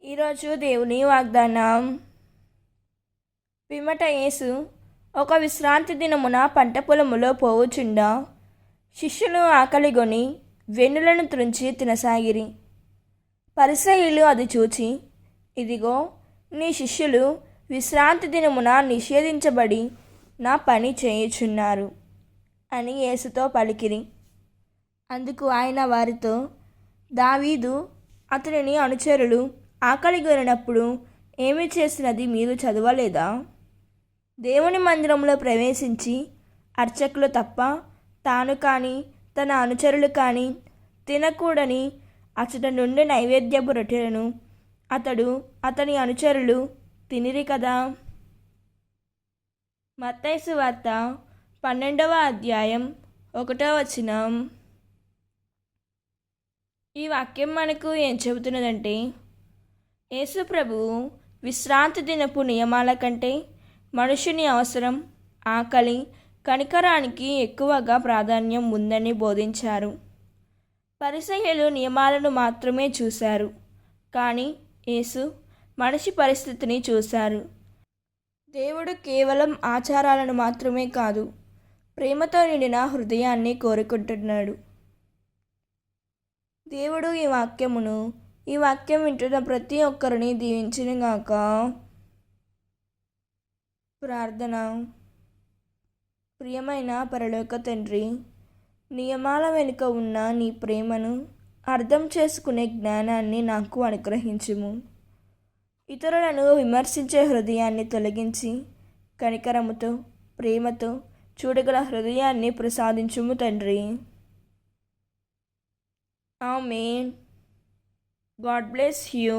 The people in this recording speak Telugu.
ఈరోజు దేవుని వాగ్దానం. పిమ్మట యేసు ఒక విశ్రాంతి దినమున పంట పొలములో పోవుచుండా శిష్యులు ఆకలిగొని వెన్నులను త్రుంచి తినసాగిరి. పరిసయ్యులు అది చూచి, ఇదిగో నీ శిష్యులు విశ్రాంతి దినమున నిషేధించబడి నా పని చేయుచున్నారు అని యేసుతో పలికిరి. అందుకు ఆయన వారితో, దావీదు అతనిని అనుచరులు ఆకలిగొనినప్పుడు ఏమి చేసినది మీరు చదవలేదా? దేవుని మందిరంలో ప్రవేశించి అర్చకులు తప్ప తాను కానీ తన అనుచరులు కానీ తినకూడని అచ్చట నుండి నైవేద్యపు రొట్టెలను అతడు అతని అనుచరులు తినిరి కదా. మత్తయి సువార్త 12వ అధ్యాయం 1వ వచనం. ఈ వాక్యం మనకు ఏం చెబుతున్నదంటే, యేసు ప్రభువు విశ్రాంతి దినపు నియమాల కంటే మనుషుని అవసరం, ఆకలి, కనికరానికి ఎక్కువగా ప్రాధాన్యం ఉందని బోధించారు. పరిసయ్యులు నియమాలను మాత్రమే చూశారు, కానీ యేసు మనిషి పరిస్థితిని చూశారు. దేవుడు కేవలం ఆచారాలను మాత్రమే కాదు, ప్రేమతో నిండిన హృదయాన్ని కోరుకుంటున్నాడు. దేవుడు ఈ వాక్యం వింటున్న ప్రతి ఒక్కరిని దీవించునుగాక. ప్రార్థన. ప్రియమైన పరలోక తండ్రి, నియమాల వెనుక ఉన్న నీ ప్రేమను అర్థం చేసుకునే జ్ఞానాన్ని నాకు అనుగ్రహించుము. ఇతరులను విమర్శించే హృదయాన్ని తొలగించి కనికరముతో, ప్రేమతో చూడగల హృదయాన్ని ప్రసాదించుము తండ్రి. ఆమేన్. God bless you.